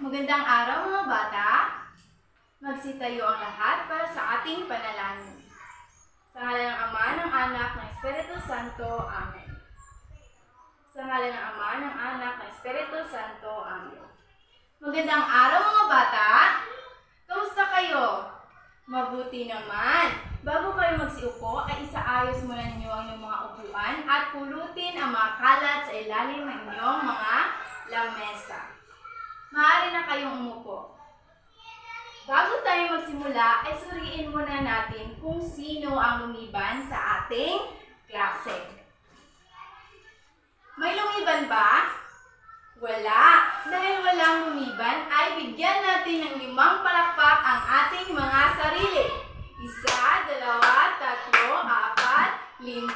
Magandang araw mga bata! Magsitayo ang lahat para sa ating panalangin. Sa ngalan ng Ama, ng Anak, ng Espiritu Santo. Amen. Sa ngalan ng Ama, ng Anak, ng Espiritu Santo. Amen. Magandang araw mga bata! Kamusta kayo? Mabuti naman! Bago kayo magsiupo, ay isaayos muna ninyo ang inyong mga upuan at pulutin ang mga kalat sa ilalim ng inyong mga lamesa. Maaari na kayong umupo. Bago tayo magsimula, ay suriin muna natin kung sino ang lumiban sa ating klase. May lumiban ba? Wala. Dahil walang lumiban, ay bigyan natin ng 5 palakpak ang ating mga sarili. 1, 2, 3, 4, 5.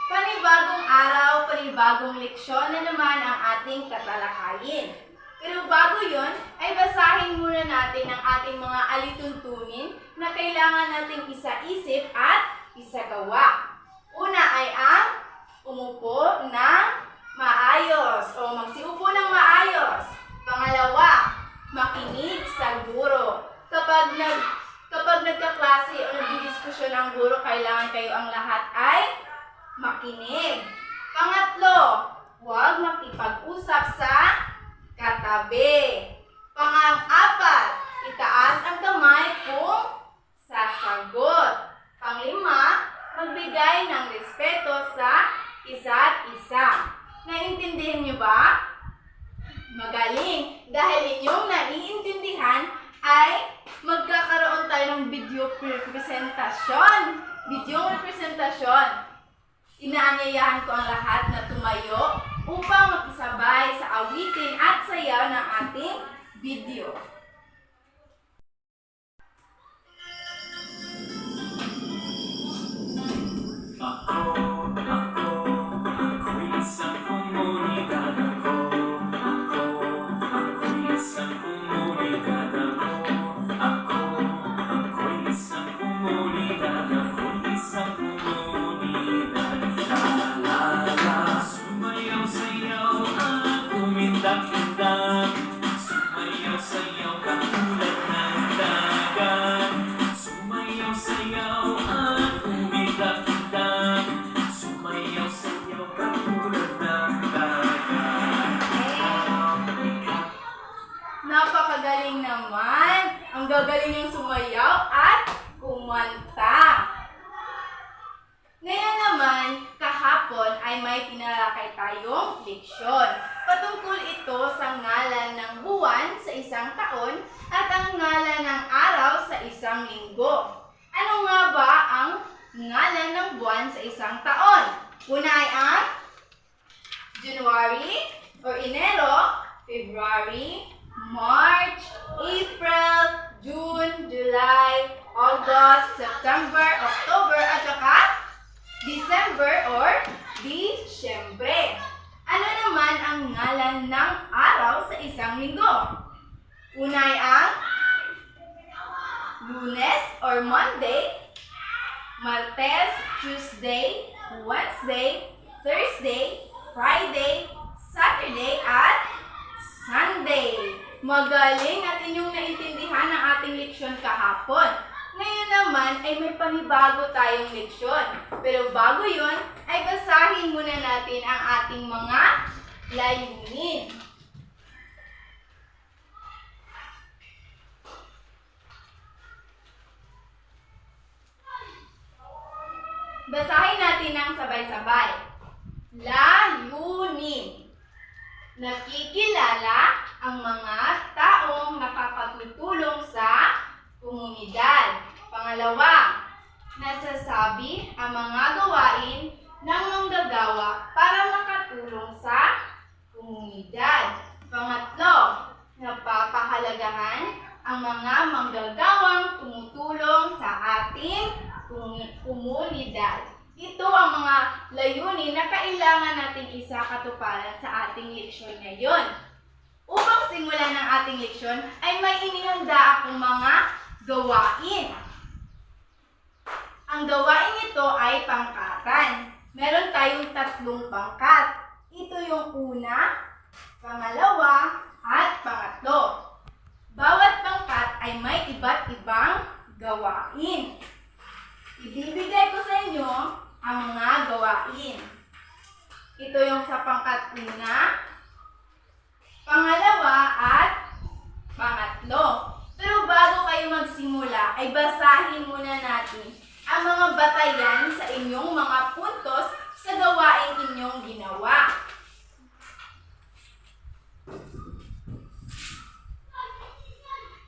Panibagong araw, panibagong leksyon na naman ang ating tatalakayin. Pero bago yun, ay basahin muna natin ang ating mga alituntunin na kailangan nating isa-isip at isagawa. Una ay ang umupo ng maayos o magsiupo ng maayos. Pangalawa, makinig sa guro. Kapag nagkaklase o nagdidiskusyon ang guro, kailangan kayo ang lahat ay makinig. Pangatlo, huwag makipag-usap sa katabi. Pang-apat, itaas ang kamay kung sasagot. Pang-5, magbigay ng respeto sa isa't isa. Naiintindihan niyo ba? Magaling! Dahil inyong naiintindihan, ay magkakaroon tayo ng video representasyon. Inaanyayahan ko ang lahat na tumayo upang makisabay sa awitin at sayaw ng ating video. Ako'y isang komunidad. Ako'y isang komunidad. Ako'y isang komunidad. Ako'y isang komunidad. La-la-la. Sumayaw-sayaw at umindak-indak. Sumayaw-sayaw katulad ng dagat. Sumayaw-sayaw at umindak-indak. Sumayaw-sayaw katulad ng dagat. Napakagaling naman! Ang gagaling yung sumayaw at kumanta. Ngayon naman, kahapon ay may tinalakay tayong leksyon. Patungkol ito sa ngalan ng buwan sa isang taon at ang ngalan ng araw sa isang linggo. Ano nga ba ang ngalan ng buwan sa isang taon? Una ay ang January or Enero, February, March, April, June, July, August, September, October, at saka December or Disyembre. Ano naman ang ngalan ng araw sa isang linggo? Una ay ang Lunes or Monday, Martes, Tuesday, Wednesday, Thursday, Friday, Saturday, at Sunday. Magaling at inyong naintindihan ang ating leksyon kahapon. Ngayon naman ay may panibago tayong leksyon. Pero bago yun, ay basahin muna natin ang ating mga layunin. Basahin natin ng sabay-sabay. Layunin. Nakikilala ang mga taong nakakatutulong sa komunidad. Pangalawa, nasasabi ang mga gawain ng manggagawa para makatulong sa komunidad. Pangatlo, napapahalagahan ang mga manggagawang tumutulong sa ating komunidad. Ito ang mga layunin na kailangan nating isakatuparan sa ating leksyon ngayon. Upang simulan ng ating leksyon, ay may inihanda akong mga gawain. Ang gawain ito ay pangkatan. Meron tayong 3 pangkat. Ito yung una, pangalawa, at pangatlo. ay may iba't ibang gawain. Ibibigay ko sa inyo ang mga gawain. Ito yung sa pangkat una, pangalawa at pangatlo. Pero bago kayo magsimula, ay basahin muna natin ang mga batayan sa inyong mga puntos sa gawain inyong ginawa.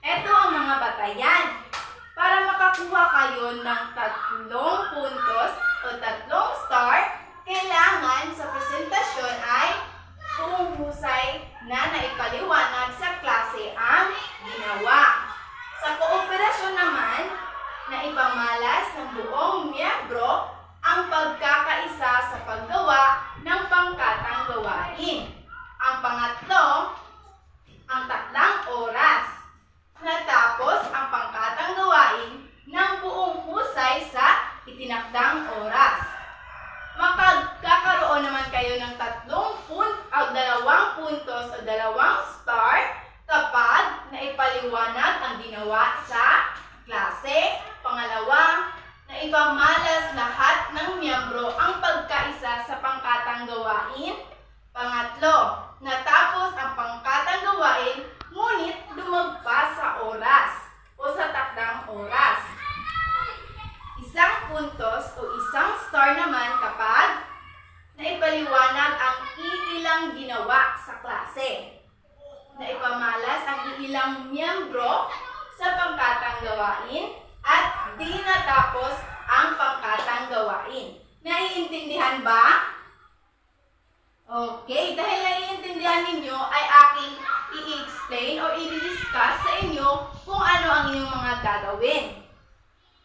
Ito ang mga batayan. Para makakuha kayo ng 3 puntos o 3 star, kailangan sa presentasyon ay husay na naipaliwanag sa klase ang ginawa. Sa kooperasyon naman, na ipamalas ng buong miyembro ang pagkakaisa sa paggawa ng pangkatang gawain. Ang pangatlo, ang 3 oras. Natapos ang pangkatang gawain ng buong husay sa itinakdang oras. Magkakaroon naman kayo ng 2 puntos o 2 star kapag naipaliwanag ang ginawa sa klase. Pangalawa, naipamalas lahat ng miyembro ang pagkaisa sa pangkatang gawain. Pangatlo, natapos ang pangkatang gawain ngunit lumagpas sa oras o sa takdang oras. 1 puntos o 1 star naman kapag naipaliwanag ang iilang ginawa sa klase. Naipamalas ang iilang miyembro sa pangkatang gawain at di natapos ang pangkatang gawain. Naiintindihan ba? Okay, dahil naiintindihan ninyo ay aking i-explain o i-discuss sa inyo kung ano ang inyong mga gagawin.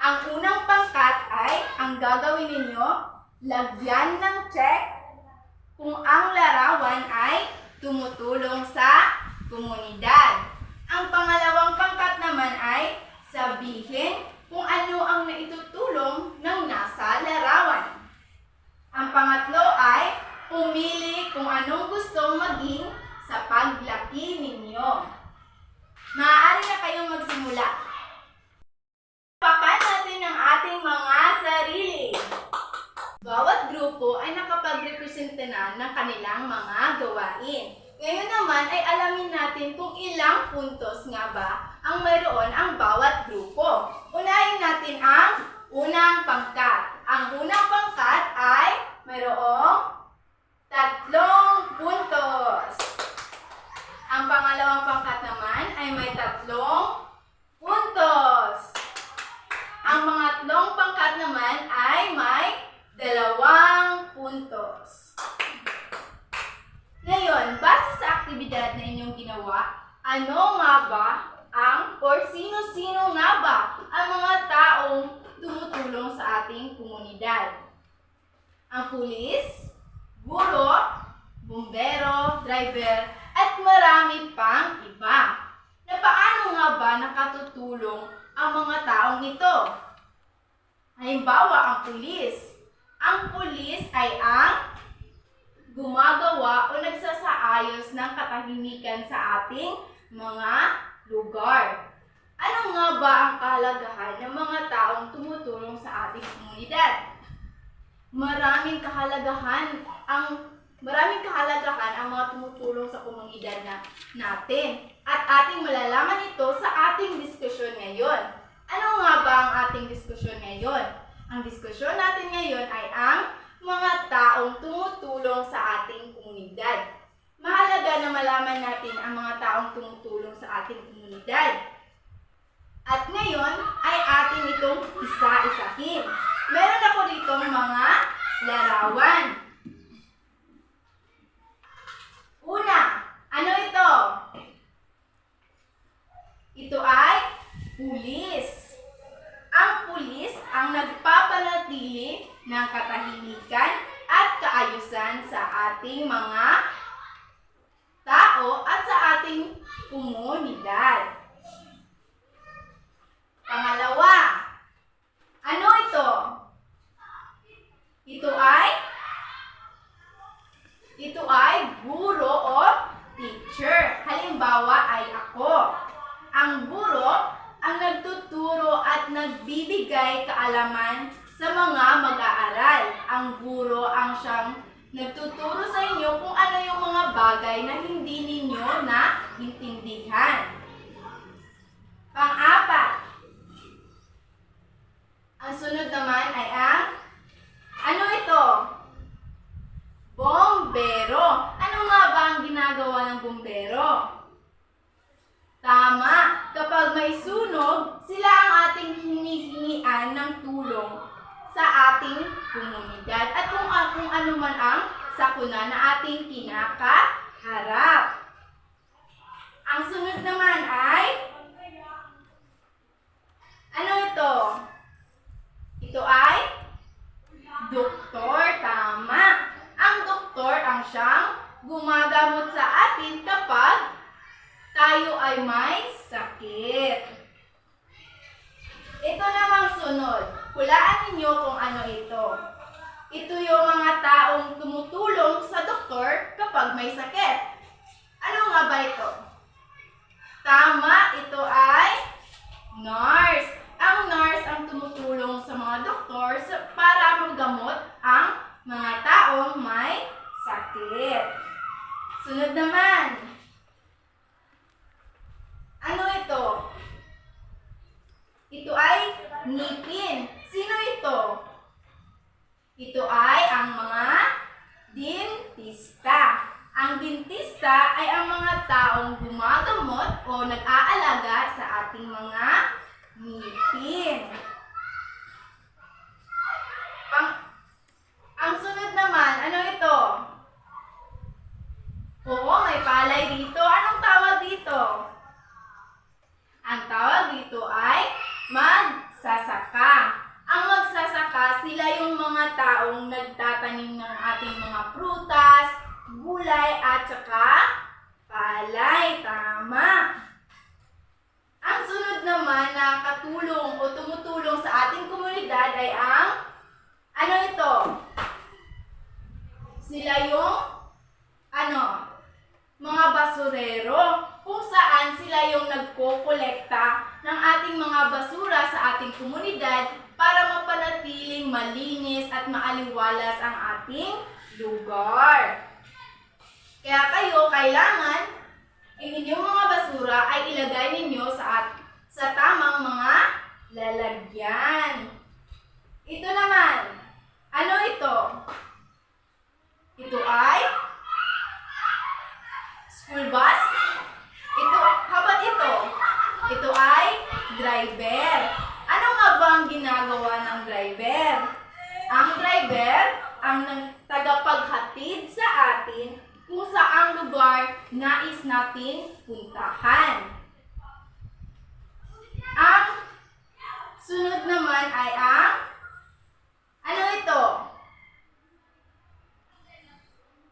Ang unang pangkat ay, ang gagawin ninyo, lagyan ng check kung ang larawan ay tumutulong sa komunidad. Ang pangalawang pangkat naman ay sabihin kung ano ang naitutulong ng nasa larawan. Ang pangatlo ay pumili kung anong gustong maging sa paglaki ninyo. Maaari na kayong magsimula. Pakan natin ang ating mga sarili. Bawat grupo ay nakapag-representa na ng kanilang mga gawain. Ngayon naman ay alamin natin kung ilang puntos nga ba ang mayroon ang bawat grupo. Unahin natin ang unang pangkat. Ang unang pangkat ay mayroong 3 puntos. Ang pangalawang pangkat naman ay may 3 puntos. Ang pangatlong pangkat naman ay may 2 puntos. Ngayon, base sa aktibidad na inyong ginawa, ano nga ba sino-sino nga ba ang mga taong tumutulong sa ating komunidad? Ang pulis, guro, bumbero, driver, at marami pang iba. Na paano nga ba nakatutulong ang mga taong ito? Halimbawa, ang pulis. Ang pulis ay ang gumagawa o nagsasaayos ng katahimikan sa ating mga lugar. Ano nga ba ang kahalagahan ng mga taong tumutulong sa ating komunidad? Maraming kahalagahan ang mga tumutulong sa komunidad natin. At ating malalaman ito sa ating diskusyon ngayon. Ano nga ba ang ating diskusyon ngayon? Ang diskusyon natin ngayon ay ang mga taong tumutulong sa ating komunidad. Mahalaga na malaman natin ang mga taong tumutulong sa ating komunidad. At ngayon ay atin itong isa-isahin. Meron ako dito mga larawan. Una, ano ito? Ito ay pulis. Ang pulis ang nagpapanatili ng katahimikan at kaayusan sa ating mga tao at sa ating komunidad. Pangalawa, ano ito? Ito ay guro o teacher. Halimbawa ay ako. Ang guro at nagbibigay kaalaman sa mga mag-aaral. Ang guro ang siyang nagtuturo sa inyo kung ano yung mga bagay na hindi ninyo naintindihan. Pang-apat, ang sunod naman ay ang ano ito? Bombero. Ano nga ba ang ginagawa ng bombero? Tama, kapag may sunog, sila ang ating hinihingian ng tulong sa ating komunidad at kung ano man ang sakuna na ating kinakaharap. Ang sunod naman ay ano ito? Ito ay doktor. Tama. Ang doktor ang siyang gumagamot sa atin kapag tayo ay may sakit. Ito namang sunod. Hulaan ninyo kung ano ito. Ito yung mga taong tumutulong sa doktor kapag may sakit. Ano nga ba ito? Tama, ito ay nurse. Ang nurse ang tumutulong sa mga doktor para maggamot ang mga taong may sakit. Sunod naman. Ano ito? Ito ay ngipin. Sino ito? Ito ay ang mga dentista. Ang dentista ay ang mga taong gumagamot o nag-aalaga sa ating mga ngipin. Ang sunod naman, ano ito? Oo, may palay dito. Anong tawag dito? Ang tawag dito ay magsasaka. Ang magsasaka, sila yung mga taong nagtatanim ng ating mga prutas, gulay, at saka palay. Tama. Ang sunod naman na katulong o tumutulong sa ating komunidad ay ang ano ito? Sila yung mga basurero, kung saan sila yung nagkokolekta ng ating mga basura sa ating komunidad para mapanatiling malinis at maaliwalas ang ating lugar. Kaya kayo, kailangan ang inyong mga basura ay ilagay ninyo sa tamang mga lalagyan. Ito naman, ano ito? Ito ay school bus. Ito ay driver. Ano nga ba ang ginagawa ng driver? Ang driver ang tagapaghatid sa atin kung saang lugar nais natin puntahan. Ang sunod naman ay ang ano ito?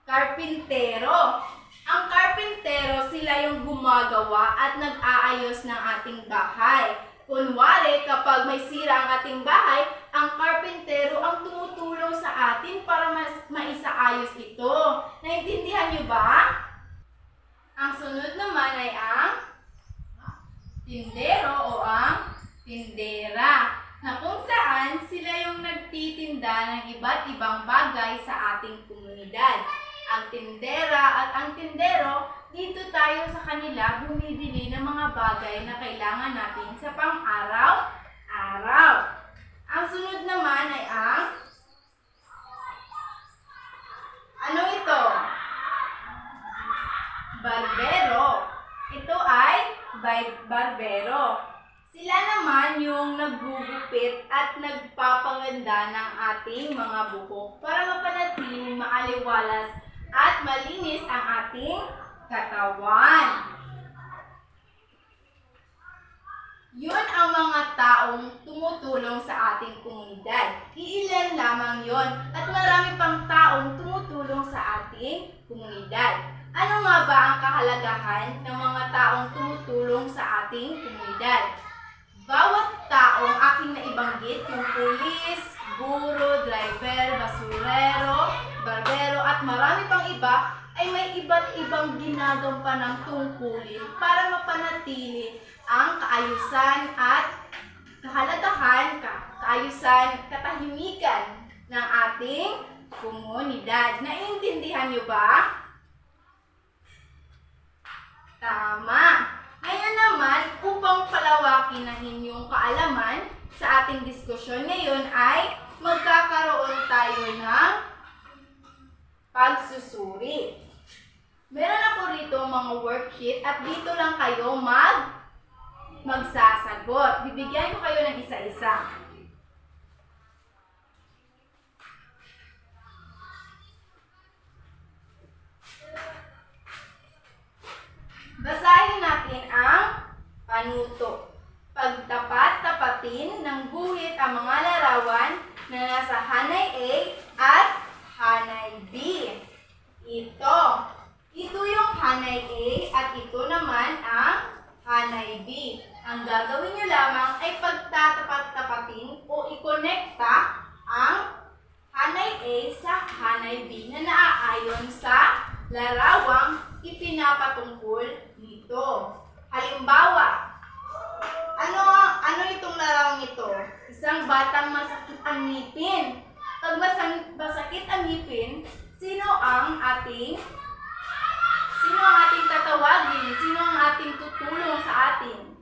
Karpintero. Ang karpintero, sila yung gumagawa at nag-aayos ng ating bahay. Kunwari, kapag may sira ang ating bahay, ang karpintero ang tumutulong sa atin para maisaayos ito. Naintindihan niyo ba? Ang sunod naman ay ang tindero o ang tindera, na kung saan sila yung nagtitinda ng iba't ibang bagay sa ating komunidad. Ang tindera at ang tindero, dito tayo sa kanila bumibili ng mga bagay na kailangan natin sa pang-araw-araw. Ang sunod naman ay ang ano ito? Barbero. Ito ay barbero. Sila naman yung naggugupit at nagpapaganda ng ating mga buhok para mapanatiling maaliwalas at malinis ang ating katawan. Yun ang mga taong tumutulong sa ating komunidad. Iilan lamang yon at marami pang taong tumutulong sa ating komunidad. Ano nga ba ang kahalagahan ng mga taong tumutulong sa ating komunidad? Bawat taong aking naibanggit, yung pulis, guro, driver, basurero, barbero, at marami pang iba, ay may iba't ibang ginagampanan tungkulin para mapanatili ang kaayusan at kahalagahan, kaayusan, katahimikan ng ating komunidad. Naiintindihan niyo ba? Tama! Ngayon naman, upang palawakin ang inyong kaalaman sa ating diskusyon ngayon ay magkakaroon tayo ng pagsusuri. Meron ako rito mga worksheet at dito lang kayo magsasagot. Bibigyan ko kayo ng isa-isa. Basahin natin ang panuto. Pagtapat-tapatin ng guhit ang mga larawan na nasa hanay A at hanay B. Ito yung hanay A at ito naman ang hanay B. Ang gagawin nyo lamang ay pagtatapat-tapatin o ikonekta ang hanay A sa hanay B na naaayon sa larawang ipinapatungkol nito. Halimbawa, ano itong larawang ito? Isang batang masakit ang ngipin. Pag masakit ang ngipin, sino ang ating tatawagin? Sino ang ating tutulong sa atin?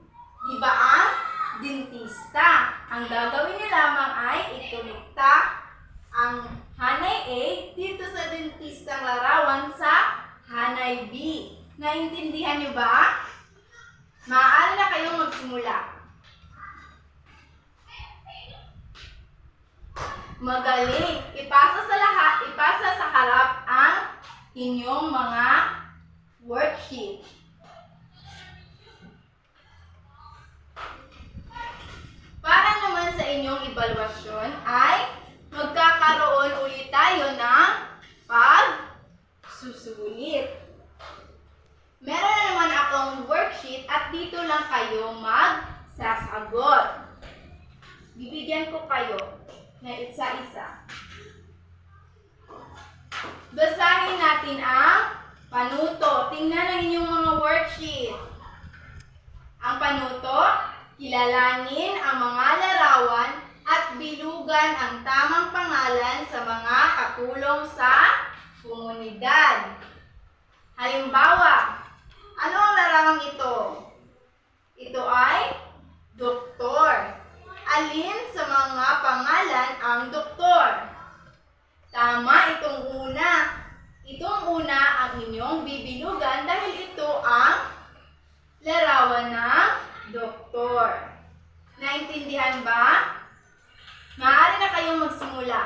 Diba ang dentista? Ang gagawin niyo lamang ay ikonekta ang hanay A dito sa dentistang larawan sa hanay B. Naintindihan niyo ba? Maaari na kayong magsimula. Magaling! Ipasa sa harap ang inyong mga worksheet. Para naman sa inyong evaluasyon ay magkakaroon ulit tayo ng pagsusulit. Meron na naman akong worksheet at dito lang kayo magsasagot. Bibigyan ko kayo na isa-isa. Basahin natin ang panuto. Tingnan ang inyong mga worksheet. Ang panuto, kilalanin ang mga larawan at bilugan ang tamang pangalan sa mga katulong sa komunidad. Halimbawa, ano ang larawang ito? Ito ay doktor. Alin sa mga pangalan ang doktor? Tama itong una. Itong una ang inyong bibilugan dahil ito ang larawan ng doktor. Naintindihan ba? Maaari na kayong magsimula.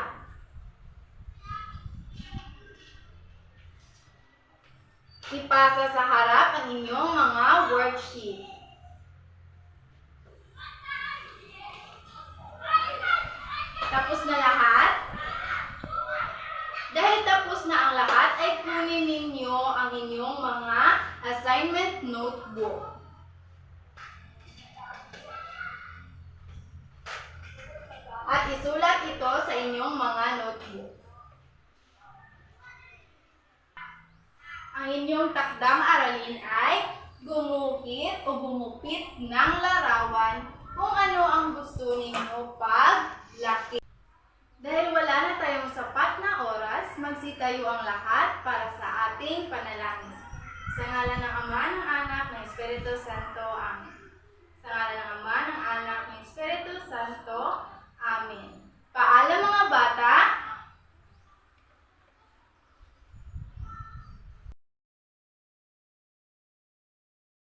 Ipasa sa harap ang inyong mga worksheet. Tapos na lahat? Dahil tapos na ang lahat, ay kunin ninyo ang inyong mga assignment notebook. At isulat ito sa inyong mga notebook. Ang inyong takdang aralin ay gumuhit o gumupit ng larawan kung ano ang gusto ninyo paglaki. Dahil wala na tayong sapat na oras, magsitayo ang lahat para sa ating panalangin. Sa ngalan ng Ama, ng Anak, ng Espiritu Santo.